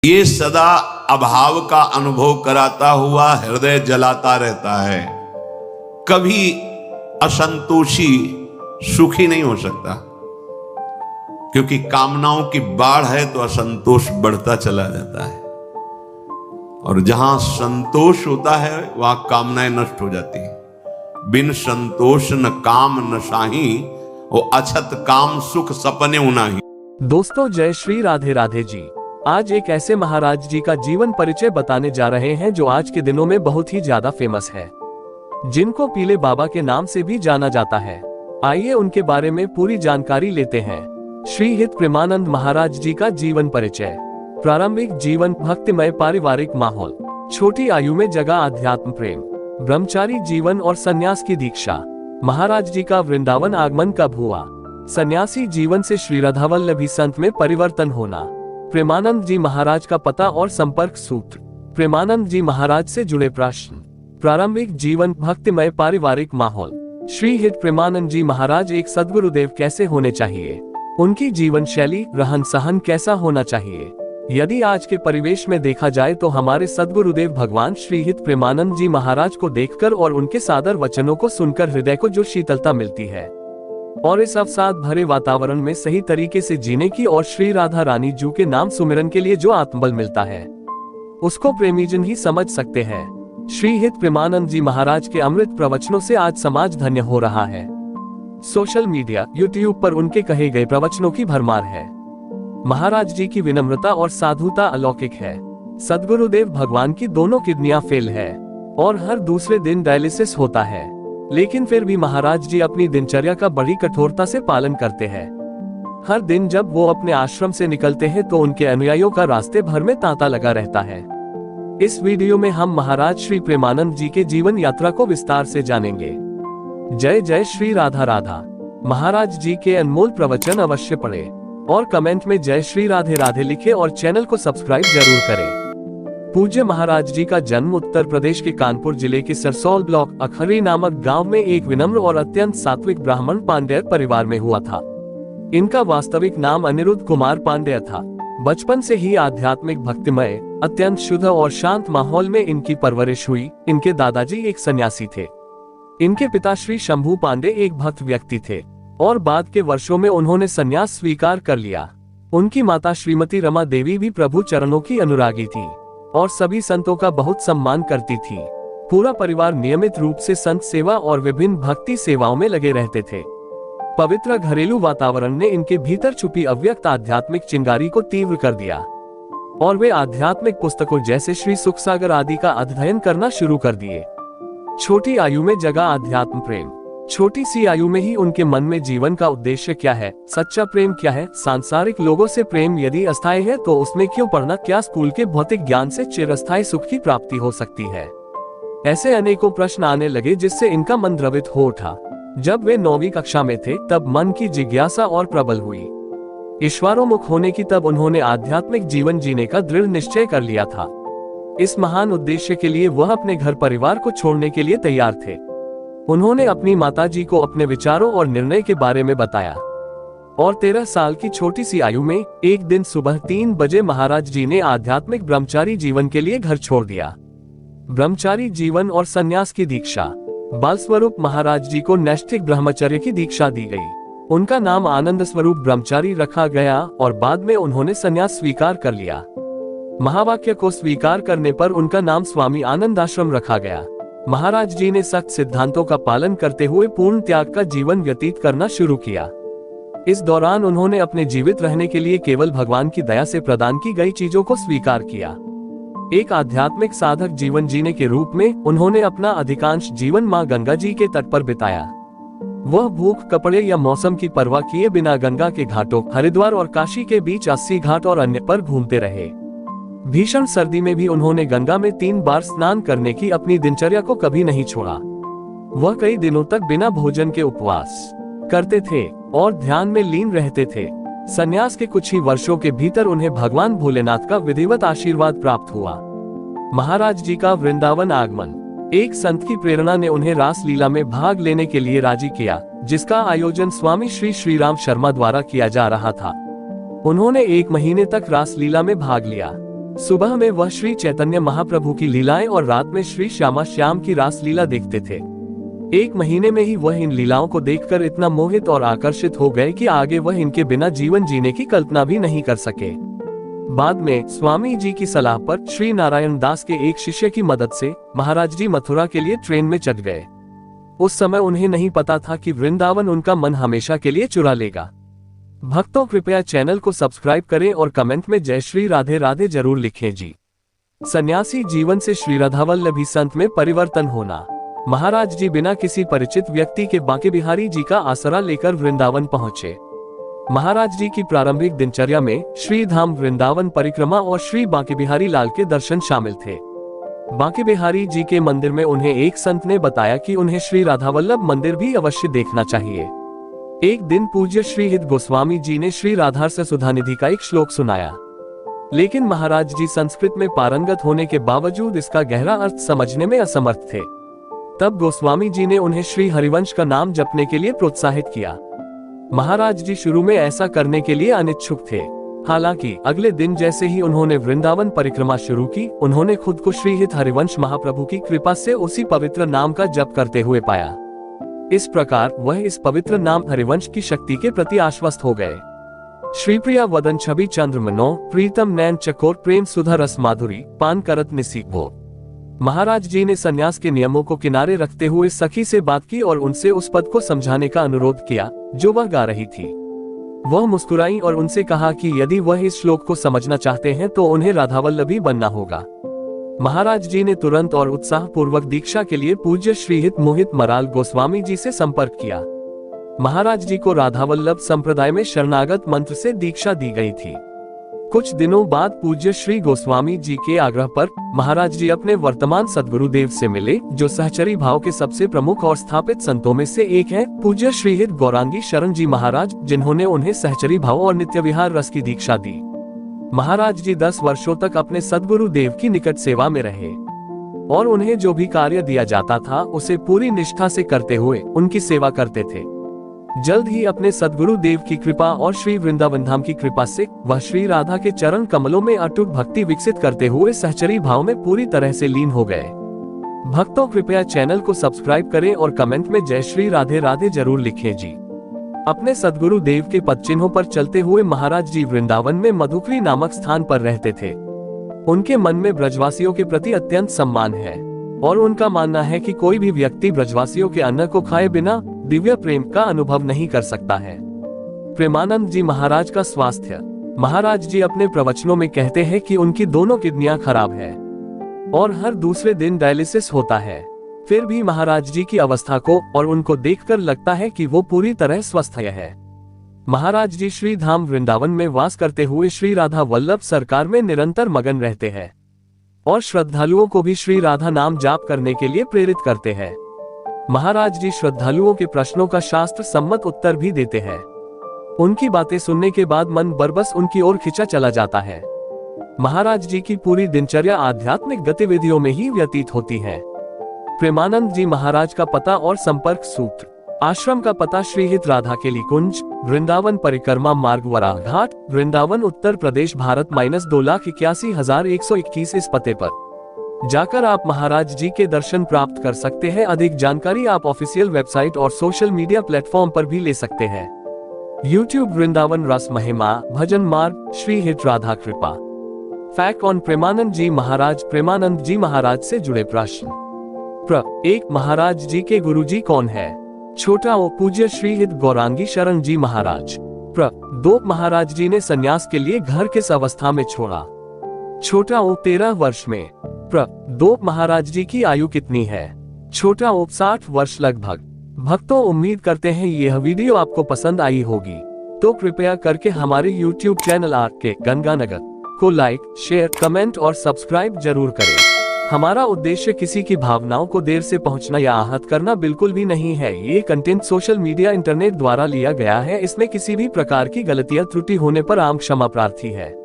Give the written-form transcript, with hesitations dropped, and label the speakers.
Speaker 1: ये सदा अभाव का अनुभव कराता हुआ हृदय जलाता रहता है। कभी असंतोषी सुखी नहीं हो सकता, क्योंकि कामनाओं की बाढ़ है तो असंतोष बढ़ता चला जाता है, और जहां संतोष होता है वहां कामनाएं नष्ट हो जाती हैं। बिन संतोष न काम न साही, वो अछत काम सुख सपने उनाही।
Speaker 2: दोस्तों, जय श्री राधे राधे जी। आज एक ऐसे महाराज जी का जीवन परिचय बताने जा रहे हैं जो आज के दिनों में बहुत ही ज्यादा फेमस है, जिनको पीले बाबा के नाम से भी जाना जाता है। आइए उनके बारे में पूरी जानकारी लेते हैं। श्री हित प्रेमानंद महाराज जी का जीवन परिचय। प्रारंभिक जीवन भक्तिमय पारिवारिक माहौल, छोटी आयु में जगा आध्यात्म प्रेम, ब्रह्मचारी जीवन और संन्यास की दीक्षा। महाराज जी का वृंदावन आगमन कब हुआ? सन्यासी जीवन से श्री राधावल्लभी संत में परिवर्तन होना। प्रेमानंद जी महाराज का पता और संपर्क सूत्र। प्रेमानंद जी महाराज से जुड़े प्रश्न। प्रारंभिक जीवन भक्तिमय पारिवारिक माहौल। श्री हित प्रेमानंद जी महाराज एक सद्गुरुदेव कैसे होने चाहिए? उनकी जीवन शैली, रहन सहन कैसा होना चाहिए? यदि आज के परिवेश में देखा जाए तो हमारे सद्गुरुदेव भगवान श्री हित प्रेमानंद जी महाराज को देखकर और उनके सादर वचनों को सुनकर हृदय को जो शीतलता मिलती है और इस अवसाद भरे वातावरण में सही तरीके से जीने की और श्री राधा रानी जी के नाम सुमिरन के लिए जो आत्मबल मिलता है, उसको प्रेमीजन ही समझ सकते हैं। श्री हित प्रेमानंद जी महाराज के अमृत प्रवचनों से आज समाज धन्य हो रहा है। सोशल मीडिया, यूट्यूब पर उनके कहे गए प्रवचनों की भरमार है। महाराज जी की विनम्रता और साधुता अलौकिक है। सद्गुरुदेव भगवान की दोनों किडनियां फेल है और हर दूसरे दिन डायलिसिस होता है, लेकिन फिर भी महाराज जी अपनी दिनचर्या का बड़ी कठोरता से पालन करते हैं। हर दिन जब वो अपने आश्रम से निकलते हैं तो उनके अनुयायियों का रास्ते भर में तांता लगा रहता है। इस वीडियो में हम महाराज श्री प्रेमानंद जी के जीवन यात्रा को विस्तार से जानेंगे। जय जय श्री राधा राधा। महाराज जी के अनमोल प्रवचन अवश्य पढ़ें और कमेंट में जय श्री राधे राधे लिखें और चैनल को सब्सक्राइब जरूर करें। पूज्य महाराज जी का जन्म उत्तर प्रदेश के कानपुर जिले के सरसौल ब्लॉक अखरी नामक गांव में एक विनम्र और अत्यंत सात्विक ब्राह्मण पांडेय परिवार में हुआ था। इनका वास्तविक नाम अनिरुद्ध कुमार पांडेय था। बचपन से ही आध्यात्मिक, भक्तिमय, अत्यंत शुद्ध और शांत माहौल में इनकी परवरिश हुई। इनके दादाजी एक सन्यासी थे। इनके पिता श्री शंभू पांडे एक भक्त व्यक्ति थे और बाद के वर्षों में उन्होंने संन्यास स्वीकार कर लिया। उनकी माता श्रीमती रमा देवी भी प्रभु चरणों की अनुरागी थी और सभी संतों का बहुत सम्मान करती थी। पूरा परिवार नियमित रूप से संत सेवा और विभिन्न भक्ति सेवाओं में लगे रहते थे। पवित्र घरेलू वातावरण ने इनके भीतर छुपी अव्यक्त आध्यात्मिक चिंगारी को तीव्र कर दिया और वे आध्यात्मिक पुस्तकों जैसे श्री सुखसागर आदि का अध्ययन करना शुरू कर दिए। छोटी आयु में जगा आध्यात्म प्रेम। छोटी सी आयु में ही उनके मन में जीवन का उद्देश्य क्या है, सच्चा प्रेम क्या है, सांसारिक लोगों से प्रेम यदि अस्थायी है तो उसमें क्यों पढ़ना, क्या स्कूल के भौतिक ज्ञान से चिरस्थायी सुख की प्राप्ति हो सकती है। ऐसे अनेकों प्रश्न आने लगे जिससे इनका मन द्रवित हो उठा। जब वे 9वीं कक्षा में थे तब मन की जिज्ञासा और प्रबल हुई। ईश्वरोन्मुख होने की तब उन्होंने आध्यात्मिक जीवन जीने का दृढ़ निश्चय कर लिया था। इस महान उद्देश्य के लिए वह अपने घर परिवार को छोड़ने के लिए तैयार थे। उन्होंने अपनी माताजी को अपने विचारों और निर्णय के बारे में बताया और 13 साल की छोटी सी आयु में एक दिन सुबह 3 बजे महाराज जी ने आध्यात्मिक ब्रह्मचारी जीवन के लिए घर छोड़ दिया। ब्रह्मचारी जीवन और संन्यास की दीक्षा। बाल स्वरूप महाराज जी को नैष्ठिक ब्रह्मचर्य की दीक्षा दी गई। उनका नाम आनंद स्वरूप ब्रह्मचारी रखा गया और बाद में उन्होंने संन्यास स्वीकार कर लिया। महावाक्य को स्वीकार करने पर उनका नाम स्वामी आनंद आश्रम रखा गया। महाराज जी ने सख्त सिद्धांतों का पालन करते हुए पूर्ण त्याग का जीवन व्यतीत करना शुरू किया। इस दौरान उन्होंने अपने जीवित रहने के लिए केवल भगवान की दया से प्रदान की गई चीजों को स्वीकार किया। एक आध्यात्मिक साधक जीवन जीने के रूप में उन्होंने अपना अधिकांश जीवन मां गंगा जी के तट पर बिताया। वह भूख, कपड़े या मौसम की परवाह किए बिना गंगा के घाटों, हरिद्वार और काशी के बीच 80 घाट और अन्य पर घूमते रहे। भीषण सर्दी में भी उन्होंने गंगा में 3 बार स्नान करने की अपनी दिनचर्या को कभी नहीं छोड़ा। वह कई दिनों तक बिना भोजन के उपवास करते थे और ध्यान में लीन रहते थे। संन्यास के कुछ ही वर्षों के भीतर उन्हें भगवान भोलेनाथ का विधिवत आशीर्वाद प्राप्त हुआ। महाराज जी का वृंदावन आगमन। एक संत की प्रेरणा ने उन्हें रास लीला में भाग लेने के लिए राजी किया, जिसका आयोजन स्वामी श्री श्रीराम शर्मा द्वारा किया जा रहा था। उन्होंने 1 महीने तक रासलीला में भाग लिया। सुबह में वह श्री चैतन्य महाप्रभु की लीलाएं और रात में श्री श्यामा श्याम की रास लीला देखते थे। एक महीने में ही वह इन लीलाओं को देखकर इतना मोहित और आकर्षित हो गए कि आगे वह इनके बिना जीवन जीने की कल्पना भी नहीं कर सके। बाद में स्वामी जी की सलाह पर श्री नारायण दास के एक शिष्य की मदद से महाराज जी मथुरा के लिए ट्रेन में चढ़ गए। उस समय उन्हें नहीं पता था कि वृंदावन उनका मन हमेशा के लिए चुरा लेगा। भक्तों, कृपया चैनल को सब्सक्राइब करें और कमेंट में जय श्री राधे राधे जरूर लिखें जी। सन्यासी जीवन से श्री राधावल्लभी संत में परिवर्तन होना। महाराज जी बिना किसी परिचित व्यक्ति के बांके बिहारी जी का आसरा लेकर वृंदावन पहुंचे। महाराज जी की प्रारंभिक दिनचर्या में श्री धाम वृंदावन परिक्रमा और श्री बांके बिहारी लाल के दर्शन शामिल थे। बांके बिहारी जी के मंदिर में उन्हें एक संत ने बताया कि उन्हें श्री राधावल्लभ मंदिर भी अवश्य देखना चाहिए। एक दिन पूज्य श्री हित गोस्वामी जी ने श्री राधारस सुधानिधि का एक श्लोक सुनाया, लेकिन महाराज जी संस्कृत में पारंगत होने के बावजूद इसका गहरा अर्थ समझने में असमर्थ थे। तब गोस्वामी जी ने उन्हें श्री हरिवंश का नाम जपने के लिए प्रोत्साहित किया। महाराज जी शुरू में ऐसा करने के लिए अनिच्छुक थे। हालांकि अगले दिन जैसे ही उन्होंने वृंदावन परिक्रमा शुरू की, उन्होंने खुद को श्री हित हरिवंश महाप्रभु की कृपा से उसी पवित्र नाम का जप करते हुए पाया। इस प्रकार वह इस पवित्र नाम हरिवंश की शक्ति के प्रति आश्वस्त हो गए। श्री प्रिया वदन छवि चंद्र मनो, प्रीतम नैन चकोर, प्रेम सुधा रस माधुरी, पान करत निसीक भो। महाराज जी ने सन्यास के नियमों को किनारे रखते हुए सखी से बात की और उनसे उस पद को समझाने का अनुरोध किया जो वह गा रही थी। वह मुस्कुराई और उनसे कहा कि यदि वह इस श्लोक को समझना चाहते हैं तो उन्हें राधावल्लभी बनना होगा। महाराज जी ने तुरंत और उत्साह पूर्वक दीक्षा के लिए पूज्य श्री हित मोहित मराल गोस्वामी जी से संपर्क किया। महाराज जी को राधावल्लभ संप्रदाय में शरणागत मंत्र से दीक्षा दी गई थी। कुछ दिनों बाद पूज्य श्री गोस्वामी जी के आग्रह पर महाराज जी अपने वर्तमान सद्गुरुदेव से मिले, जो सहचरी भाव के सबसे प्रमुख और स्थापित संतों में से एक हैं, पूज्य श्री हित गौरांगी शरण जी महाराज, जिन्होंने उन्हें सहचरी भाव और नित्य विहार रस की दीक्षा दी। महाराज जी 10 वर्षों तक अपने सद्गुरुदेव की निकट सेवा में रहे और उन्हें जो भी कार्य दिया जाता था उसे पूरी निष्ठा से करते हुए उनकी सेवा करते थे। जल्द ही अपने सद्गुरु देव की कृपा और श्री वृंदावन धाम की कृपा से वह श्री राधा के चरण कमलों में अटूट भक्ति विकसित करते हुए सहचरी भाव में पूरी तरह से लीन हो गए। भक्तों, कृपया चैनल को सब्सक्राइब करें और कमेंट में जय श्री राधे राधे जरूर लिखें जी। अपने सद्गुरु देव के पद चिन्हों पर चलते हुए महाराज जी वृंदावन में मधुकरी नामक स्थान पर रहते थे। उनके मन में ब्रजवासियों के प्रति अत्यंत सम्मान है और उनका मानना है कि कोई भी व्यक्ति ब्रजवासियों के अन्न को खाए बिना दिव्य प्रेम का अनुभव नहीं कर सकता है। प्रेमानंद जी महाराज का स्वास्थ्य। महाराज जी अपने प्रवचनों में कहते हैं कि उनकी दोनों किडनियां खराब है और हर दूसरे दिन डायलिसिस होता है। फिर भी महाराज जी की अवस्था को और उनको देखकर लगता है कि वो पूरी तरह स्वस्थ है। महाराज जी श्री धाम वृंदावन में वास करते हुए श्री राधा वल्लभ सरकार में निरंतर मगन रहते हैं और श्रद्धालुओं को भी श्री राधा नाम जाप करने के लिए प्रेरित करते हैं। महाराज जी श्रद्धालुओं के प्रश्नों का शास्त्र सम्मत उत्तर भी देते हैं। उनकी बातें सुनने के बाद मन बरबस उनकी ओर खिंचा चला जाता है। महाराज जी की पूरी दिनचर्या आध्यात्मिक गतिविधियों में ही व्यतीत होती है। प्रेमानंद जी महाराज का पता और संपर्क सूत्र। आश्रम का पता श्री हित राधा केली कुंज, वृंदावन परिक्रमा मार्ग, वराह घाट, वृंदावन, उत्तर प्रदेश, भारत -2,81,121। इस पते पर जाकर आप महाराज जी के दर्शन प्राप्त कर सकते हैं। अधिक जानकारी आप ऑफिशियल वेबसाइट और सोशल मीडिया प्लेटफॉर्म पर भी ले सकते हैं। YouTube वृंदावन रस महिमा, भजन मार्ग, श्री हित राधा कृपा। फैक्ट ऑन प्रेमानंद जी महाराज। प्रेमानंद जी महाराज से जुड़े प्रश्न। 1. महाराज जी के गुरु जी कौन है? छोटा ओ पूज्य श्री हित गौरांगी शरण जी महाराज। 2. महाराज जी ने संन्यास के लिए घर किस अवस्था में छोड़ा? छोटा ओ 13 वर्ष में। 2. महाराज जी की आयु कितनी है? छोटा ओ 60 वर्ष लगभग। भक्तों, उम्मीद करते हैं यह वीडियो आपको पसंद आई होगी, तो कृपया करके हमारे YouTube चैनल RK गंगानगर को लाइक, शेयर, कमेंट और सब्सक्राइब जरूर करें। हमारा उद्देश्य किसी की भावनाओं को देर से पहुंचना या आहत करना बिल्कुल भी नहीं है। ये कंटेंट सोशल मीडिया इंटरनेट द्वारा लिया गया है। इसमें किसी भी प्रकार की गलती या त्रुटि होने पर आम क्षमा प्रार्थी है।